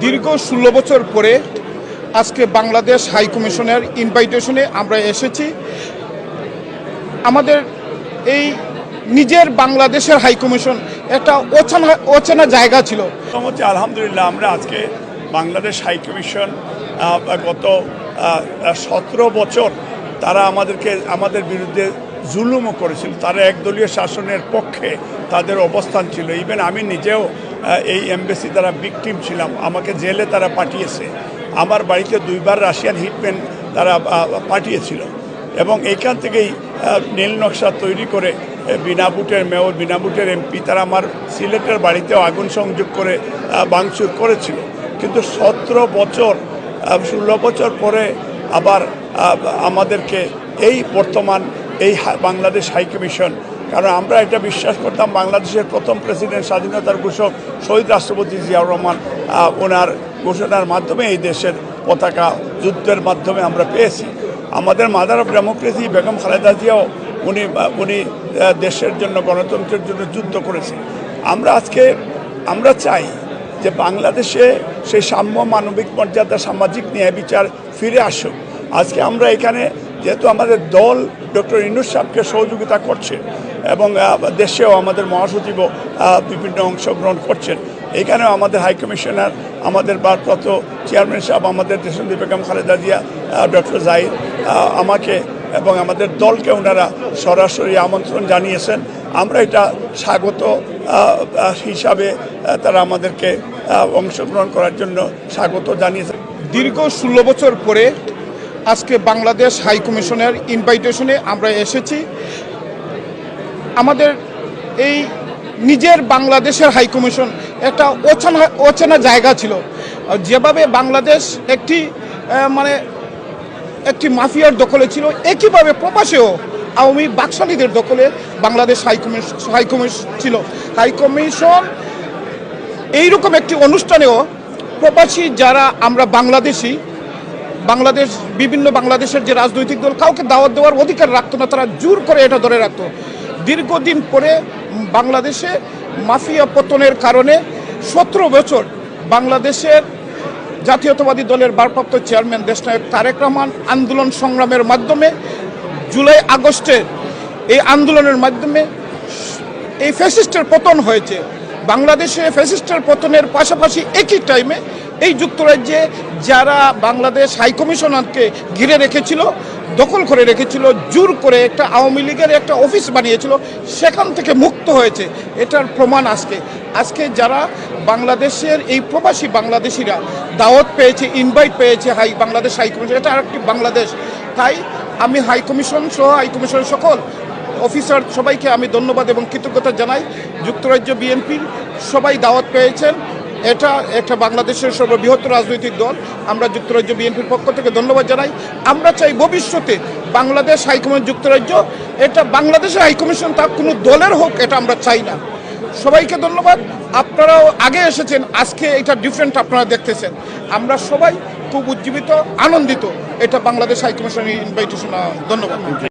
দীর্ঘ 16 বছর পরে আজকে বাংলাদেশ হাই কমিশনের ইনভাইটেশনে আমরা এসেছি। আমাদের এই নিজের বাংলাদেশের হাই কমিশন একটা অচেনা জায়গা ছিল। আলহামদুলিল্লাহ, আমরা আজকে বাংলাদেশ হাই কমিশন গত 17 বছর তারা আমাদের বিরুদ্ধে জুলুমও করেছিল। তারা একদলীয় শাসনের পক্ষে তাদের অবস্থান ছিল। ইভেন আমি নিজেও এই এমবেসি দ্বারা ভিকটিম ছিলাম। আমাকে জেলে তারা পাঠিয়েছে। আমার বাড়িতে 2বার রাশিয়ান হিটম্যান তারা পাঠিয়েছিল এবং এইখান থেকেই নীল নকশা তৈরি করে বিনা ভোটের মেয়র, বিনা ভোটের এমপি তারা আমার সিলেটের বাড়িতেও আগুন সংযোগ করে ভাঙচুর করেছিল। কিন্তু 16 বছর পরে আবার আমাদেরকে এই বর্তমান এই বাংলাদেশ হাই কমিশন, কারণ আমরা এটা বিশ্বাস করতাম বাংলাদেশের প্রথম প্রেসিডেন্ট, স্বাধীনতার ঘোষক শহীদ রাষ্ট্রপতি জিয়াউর রহমান, ওনার ঘোষণার মাধ্যমে এই দেশের পতাকা যুদ্ধের মাধ্যমে আমরা পেয়েছি। আমাদের mother of democracy Begum Khaleda Xiao উনি দেশের জন্য, গণতন্ত্রের জন্য যুদ্ধ করেছে। আমরা চাই যে বাংলাদেশে সেই সাম্য, মানবিক মর্যাদা, সামাজিক ন্যায় বিচার ফিরে আসুক। আজকে আমরা এখানে যেহেতু আমাদের দল ডক্টর ইউনূস সাহেবকে সহযোগিতা করছে এবং দেশেও আমাদের মহাসচিবও বিভিন্ন অংশগ্রহণ করছেন, এখানেও আমাদের হাই কমিশনার, আমাদের ভারপ্রাপ্ত চেয়ারম্যান সাহেব, আমাদের দেশনেত্রী বেগম খালেদা জিয়া, ডক্টর জাহিদ আমাকে এবং আমাদের দলকে ওনারা সরাসরি আমন্ত্রণ জানিয়েছেন। আমরা এটা স্বাগত হিসাবে তারা আমাদেরকে অংশগ্রহণ করার জন্য স্বাগত জানিয়েছেন। দীর্ঘ 16 বছর পরে আজকে বাংলাদেশ হাই কমিশনের ইনভাইটেশনে আমরা এসেছি। আমাদের এই নিজের বাংলাদেশের হাই কমিশন একটা অচেনা জায়গা ছিল। যেভাবে বাংলাদেশ একটি মাফিয়ার দখলে ছিল, একইভাবে প্রবাসেও আওয়ামী বাকশালীদের দখলে বাংলাদেশ হাই কমিশন ছিল। হাই কমিশন এইরকম একটি অনুষ্ঠানেও প্রবাসী যারা আমরা বিভিন্ন বাংলাদেশের যে রাজনৈতিক দল কাউকে দাওয়াত দেওয়ার অধিকার রাখতো না, তারা জোর করে এটা ধরে রাখতো। দীর্ঘদিন পরে বাংলাদেশে মাফিয়া পতনের কারণে 17 বছর বাংলাদেশের জাতীয়তাবাদী দলের ভারপ্রাপ্ত চেয়ারম্যান দেশনায়ক তারেক রহমান আন্দোলন সংগ্রামের মাধ্যমে জুলাই আগস্টের এই আন্দোলনের মাধ্যমে এই ফ্যাসিস্টের পতন হয়েছে। বাংলাদেশে ফ্যাসিস্টের পতনের পাশাপাশি একই টাইমে এই যুক্তরাজ্যে যারা বাংলাদেশ হাই কমিশনারকে ঘিরে রেখেছিল, দখল করে রেখেছিল, জোর করে একটা আওয়ামী লীগের একটা অফিস বানিয়েছিল, সেখান থেকে মুক্ত হয়েছে। এটার প্রমাণ আজকে যারা বাংলাদেশের এই প্রবাসী বাংলাদেশিরা দাওয়াত পেয়েছে, ইনভাইট পেয়েছে বাংলাদেশ হাই কমিশন, এটা আরেকটি বাংলাদেশ। তাই আমি হাই কমিশন সহ হাই কমিশনের সকল অফিসার সবাইকে আমি ধন্যবাদ এবং কৃতজ্ঞতা জানাই। যুক্তরাজ্য বিএনপির সবাই দাওয়াত পেয়েছেন, এটা একটা বাংলাদেশের সর্ববৃহত্তর রাজনৈতিক দল। আমরা যুক্তরাজ্য বিএনপির পক্ষ থেকে ধন্যবাদ জানাই। আমরা চাই ভবিষ্যতে বাংলাদেশ হাইকমিশন যুক্তরাজ্য, এটা বাংলাদেশের হাইকমিশন তা কোনো দলের হোক, এটা আমরা চাই না। সবাইকে ধন্যবাদ। আপনারাও আগে এসেছেন, আজকে এটা ডিফারেন্ট আপনারা দেখতেছেন। আমরা সবাই খুব উজ্জীবিত, আনন্দিত এটা বাংলাদেশ হাইকমিশনের ইনভাইটেশন। ধন্যবাদ।